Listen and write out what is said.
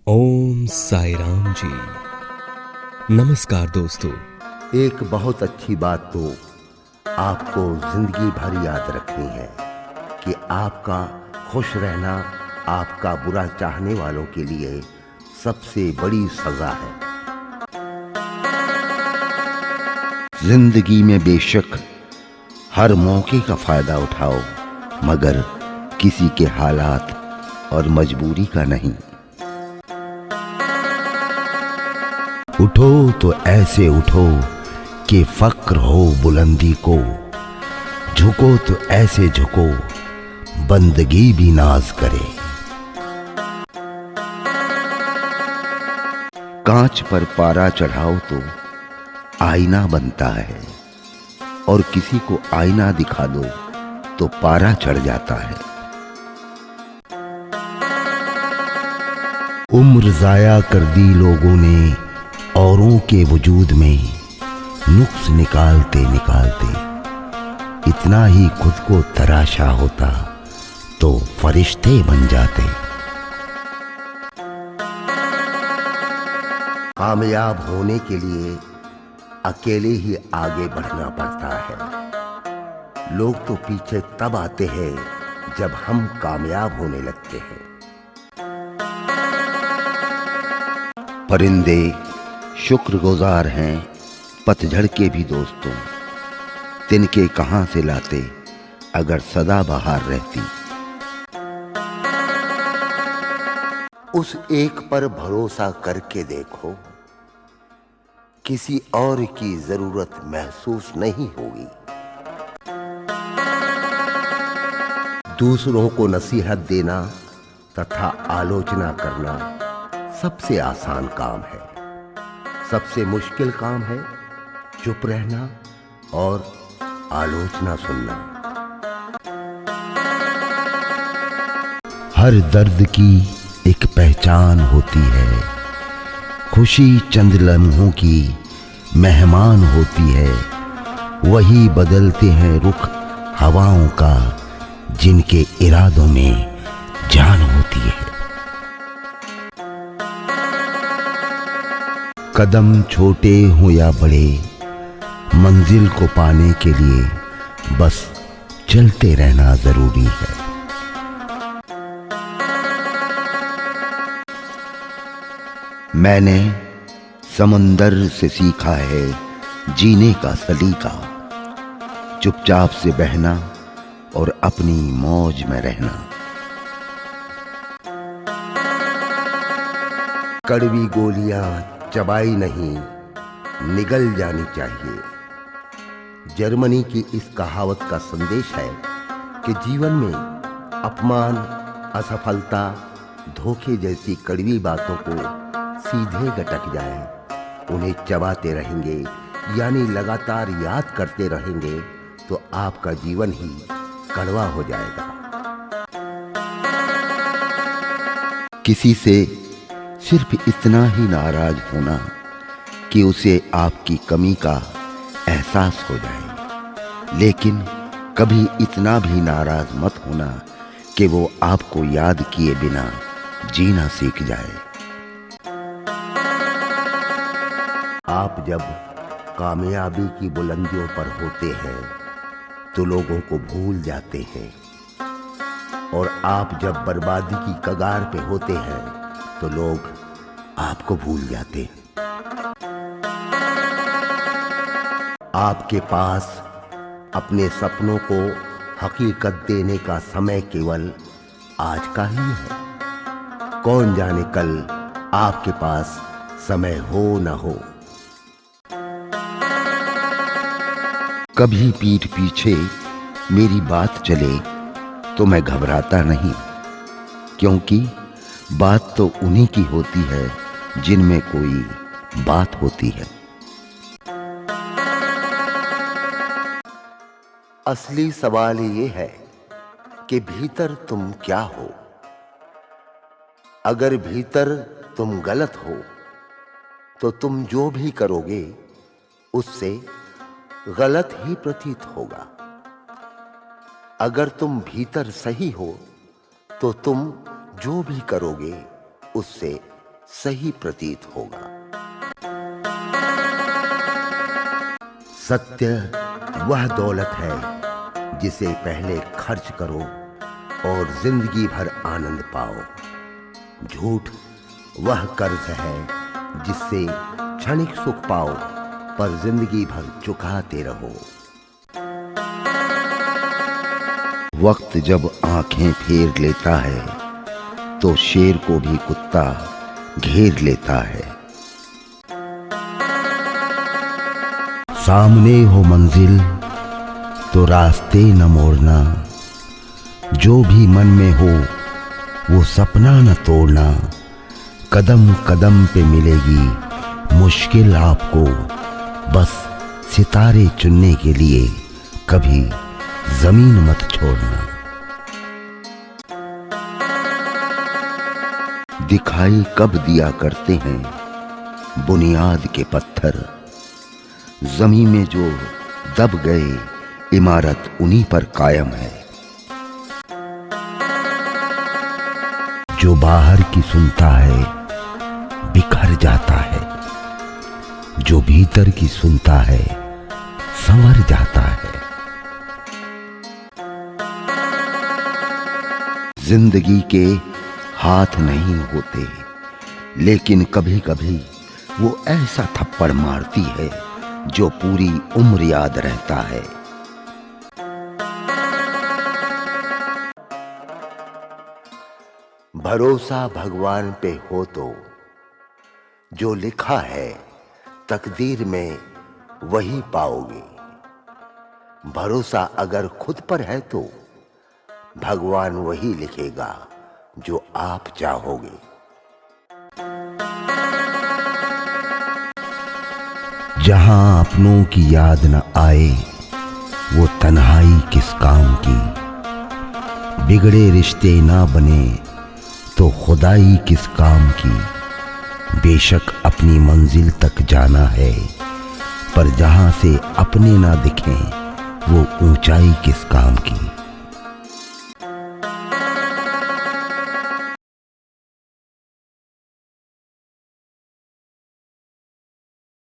ओम साई राम जी। नमस्कार दोस्तों। एक बहुत अच्छी बात तो आपको जिंदगी भर याद रखनी है कि आपका खुश रहना आपका बुरा चाहने वालों के लिए सबसे बड़ी सजा है। जिंदगी में बेशक हर मौके का फायदा उठाओ, मगर किसी के हालात और मजबूरी का नहीं। उठो तो ऐसे उठो कि फक्र हो बुलंदी को, झुको तो ऐसे झुको बंदगी भी नाज करे। कांच पर पारा चढ़ाओ तो आईना बनता है, और किसी को आईना दिखा दो तो पारा चढ़ जाता है। उम्र जाया कर दी लोगों ने औरों के वजूद में, नुक्स निकालते निकालते इतना ही खुद को तराशा होता तो फरिश्ते बन जाते। कामयाब होने के लिए अकेले ही आगे बढ़ना पड़ता है। लोग तो पीछे तब आते हैं जब हम कामयाब होने लगते हैं। परिंदे शुक्रगुजार हैं पतझड़ के भी दोस्तों, तिनके कहां से लाते अगर सदा बहार रहती। उस एक पर भरोसा करके देखो, किसी और की जरूरत महसूस नहीं होगी। दूसरों को नसीहत देना तथा आलोचना करना सबसे आसान काम है। सबसे मुश्किल काम है चुप रहना और आलोचना सुनना। हर दर्द की एक पहचान होती है, खुशी चंद लम्हों की मेहमान होती है। वही बदलते हैं रुख हवाओं का, जिनके इरादों में जान होती है। कदम छोटे हों या बड़े, मंजिल को पाने के लिए बस चलते रहना जरूरी है। मैंने समंदर से सीखा है जीने का सलीका, चुपचाप से बहना और अपनी मौज में रहना। कड़वी गोलियां चबाई नहीं, निगल जानी चाहिए। जर्मनी की इस कहावत का संदेश है कि जीवन में अपमान, असफलता, धोखे जैसी कड़वी बातों को सीधे गटक जाएं। उन्हें चबाते रहेंगे यानी लगातार याद करते रहेंगे तो आपका जीवन ही कड़वा हो जाएगा। किसी से सिर्फ इतना ही नाराज होना कि उसे आपकी कमी का एहसास हो जाए, लेकिन कभी इतना भी नाराज मत होना कि वो आपको याद किए बिना जीना सीख जाए। आप जब कामयाबी की बुलंदियों पर होते हैं तो लोगों को भूल जाते हैं, और आप जब बर्बादी की कगार पे होते हैं तो लोग आपको भूल जाते हैं। आपके पास अपने सपनों को हकीकत देने का समय केवल आज का ही है। कौन जाने कल आपके पास समय हो न हो। कभी पीठ पीछे मेरी बात चले तो मैं घबराता नहीं, क्योंकि बात तो उन्हीं की होती है जिनमें कोई बात होती है। असली सवाल ये है कि भीतर तुम क्या हो। अगर भीतर तुम गलत हो तो तुम जो भी करोगे उससे गलत ही प्रतीत होगा। अगर तुम भीतर सही हो तो तुम जो भी करोगे उससे सही प्रतीत होगा। सत्य वह दौलत है जिसे पहले खर्च करो और जिंदगी भर आनंद पाओ। झूठ वह कर्ज है जिससे क्षणिक सुख पाओ पर जिंदगी भर चुकाते रहो। वक्त जब आंखें फेर लेता है तो शेर को भी कुत्ता घेर लेता है। सामने हो मंजिल तो रास्ते न मोड़ना, जो भी मन में हो वो सपना न तोड़ना। कदम कदम पे मिलेगी मुश्किल आपको, बस सितारे चुनने के लिए कभी जमीन मत छोड़ना। दिखाई कब दिया करते हैं बुनियाद के पत्थर, जमीन में जो दब गए इमारत उन्हीं पर कायम है। जो बाहर की सुनता है बिखर जाता है, जो भीतर की सुनता है संवर जाता है। जिंदगी के हाथ नहीं होते, लेकिन कभी कभी वो ऐसा थप्पड़ मारती है जो पूरी उम्र याद रहता है। भरोसा भगवान पे हो तो जो लिखा है तकदीर में वही पाओगे। भरोसा अगर खुद पर है तो भगवान वही लिखेगा जो आप चाहोगे। जहां अपनों की याद न आए वो तन्हाई किस काम की, बिगड़े रिश्ते ना बने तो खुदाई किस काम की। बेशक अपनी मंजिल तक जाना है, पर जहां से अपने ना दिखें वो ऊंचाई किस काम की।